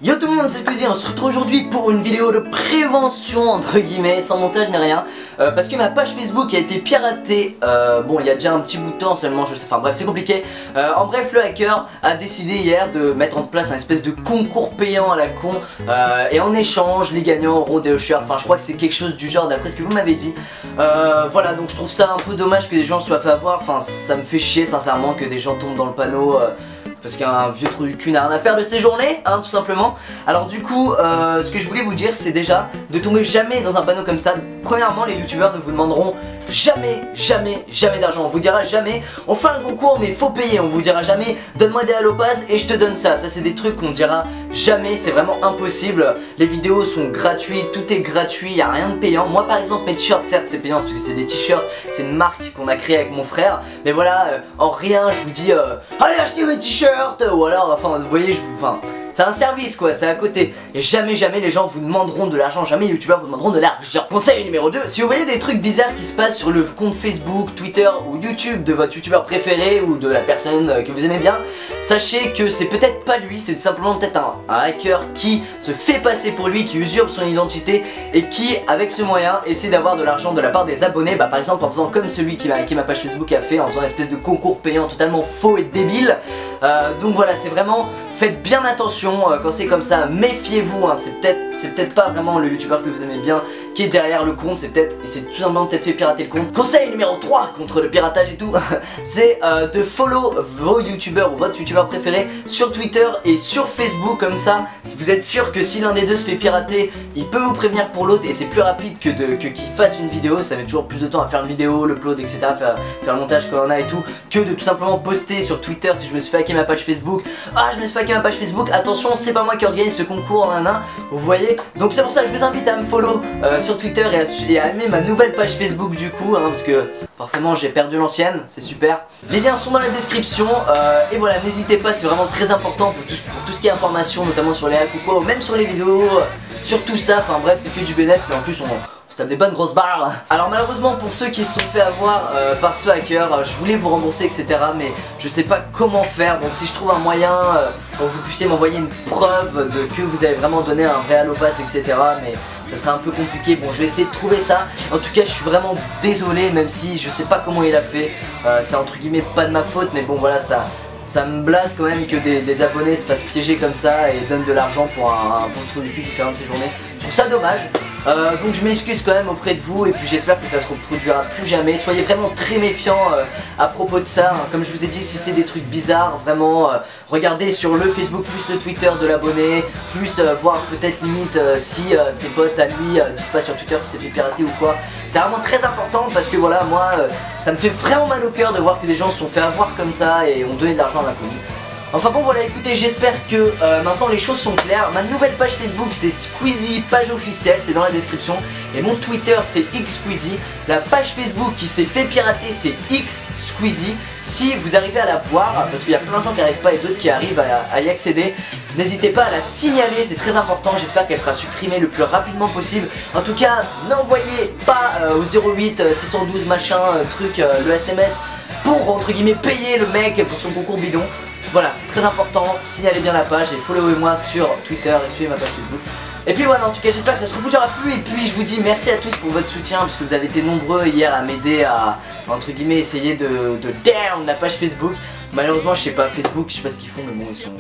Yo tout le monde, c'est Squeezie, on se retrouve aujourd'hui pour une vidéo de prévention entre guillemets, sans montage ni rien, parce que ma page Facebook a été piratée, bon il y a déjà un petit bout de temps seulement, je sais, enfin bref c'est compliqué. En bref, le hacker a décidé hier de mettre en place un espèce de concours payant à la con, et en échange les gagnants auront des ushers, enfin je crois que c'est quelque chose du genre d'après ce que vous m'avez dit. Voilà, donc je trouve ça un peu dommage que des gens se soient fait avoir, enfin ça me fait chier sincèrement que des gens tombent dans le panneau. Parce qu'un vieux trou du cul n'a rien à faire de ses journées, hein, tout simplement. Alors du coup, ce que je voulais vous dire, c'est déjà de tomber jamais dans un panneau comme ça. Premièrement, les youtubeurs ne vous demanderont jamais d'argent. On vous dira jamais, on fait un concours mais faut payer. On vous dira jamais, donne-moi des Allopass et je te donne ça. Ça c'est des trucs qu'on dira jamais, c'est vraiment impossible. Les vidéos sont gratuites, tout est gratuit, il n'y a rien de payant. Moi par exemple, mes t-shirts, certes c'est payant parce que c'est des t-shirts, c'est une marque qu'on a créée avec mon frère. Mais voilà, en rien je vous dis, allez acheter mes t-shirts. Ou alors, enfin vous voyez, c'est un service quoi, c'est à côté. Et jamais les gens vous demanderont de l'argent, jamais les youtubeurs vous demanderont de l'argent. Conseil numéro 2, si vous voyez des trucs bizarres qui se passent sur le compte Facebook, Twitter ou YouTube de votre youtubeur préféré ou de la personne que vous aimez bien, sachez que c'est peut-être pas lui, c'est tout simplement peut-être un hacker qui se fait passer pour lui, qui usurpe son identité et qui avec ce moyen essaie d'avoir de l'argent de la part des abonnés, par exemple en faisant comme celui qui m'a hacké ma page Facebook a fait, en faisant une espèce de concours payant totalement faux et débile. Donc voilà, c'est vraiment, faites bien attention quand c'est comme ça, méfiez-vous, hein, c'est peut-être pas vraiment le youtubeur que vous aimez bien qui est derrière le compte, c'est tout simplement peut-être fait pirater le compte. Conseil numéro 3 contre le piratage et tout, c'est de follow vos youtubeurs ou votre youtubeur préféré sur Twitter et sur Facebook, comme ça vous êtes sûr que si l'un des deux se fait pirater, il peut vous prévenir pour l'autre et c'est plus rapide que qu'il fasse une vidéo, ça met toujours plus de temps à faire une vidéo, l'upload etc, faire le montage quand on a et tout, que de tout simplement poster sur Twitter. Si je me suis fait hacker ma page Facebook, ah je me suis fait hacker ma page Facebook, attention c'est pas moi qui organise ce concours, vous voyez. Donc c'est pour ça que je vous invite à me follow sur Twitter et à aimer ma nouvelle page Facebook du coup, parce que forcément j'ai perdu l'ancienne, c'est super. Les liens sont dans la description et voilà, n'hésitez pas, c'est vraiment très important pour tout ce qui est information, notamment sur les hacks ou quoi, ou même sur les vidéos, sur tout ça, enfin bref c'est que du bénéfice, mais en plus on tape des bonnes grosses barres. Alors malheureusement pour ceux qui se sont fait avoir par ce hacker, je voulais vous rembourser etc, mais je sais pas comment faire. Donc si je trouve un moyen pour que vous puissiez m'envoyer une preuve de que vous avez vraiment donné un vrai Allopass etc, mais ça serait un peu compliqué. Bon, je vais essayer de trouver ça. En tout cas je suis vraiment désolé, même si je sais pas comment il a fait, c'est entre guillemets pas de ma faute, mais bon voilà, ça me blase quand même que des abonnés se fassent piéger comme ça et donnent de l'argent pour un trou du cul qui fait un de ses journées. Je trouve ça dommage. Donc je m'excuse quand même auprès de vous et puis j'espère que ça se reproduira plus jamais. Soyez vraiment très méfiants à propos de ça, hein. Comme je vous ai dit, si c'est des trucs bizarres, vraiment regardez sur le Facebook plus le Twitter de l'abonné, plus voir peut-être limite si ses potes à lui disent pas sur Twitter qu'il s'est fait pirater ou quoi. C'est vraiment très important parce que voilà, moi ça me fait vraiment mal au cœur de voir que des gens se sont fait avoir comme ça et ont donné de l'argent à l'inconnu. Enfin bon voilà, écoutez, j'espère que maintenant les choses sont claires. Ma nouvelle page Facebook c'est Squeezie, page officielle, c'est dans la description. Et mon Twitter c'est XSqueezie. La page Facebook qui s'est fait pirater c'est XSqueezie. Si vous arrivez à la voir, parce qu'il y a plein de gens qui n'arrivent pas et d'autres qui arrivent à y accéder, n'hésitez pas à la signaler, c'est très important. J'espère qu'elle sera supprimée le plus rapidement possible. En tout cas, n'envoyez pas au 08 612 machin truc le SMS pour entre guillemets payer le mec pour son concours bidon. Voilà, c'est très important, signalez bien la page et followez-moi sur Twitter et suivez ma page Facebook. Et puis voilà, en tout cas j'espère que ça se reproduira plus. Et puis je vous dis merci à tous pour votre soutien, parce que vous avez été nombreux hier à m'aider à entre guillemets essayer de down la page Facebook. Malheureusement je sais pas, Facebook, je sais pas ce qu'ils font, mais bon ils sont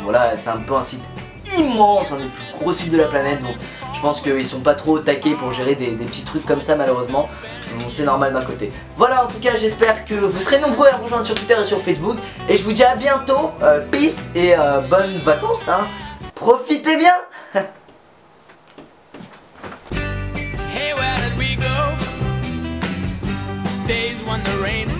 voilà, c'est un peu un site immense, un des plus gros sites de la planète, donc je pense qu'ils sont pas trop taqués pour gérer des petits trucs comme ça malheureusement. Donc c'est normal d'un côté. Voilà, en tout cas j'espère que vous serez nombreux à me rejoindre sur Twitter et sur Facebook. Et je vous dis à bientôt, peace et bonnes vacances, hein. Profitez bien. Hey, where did we go? Days when the rain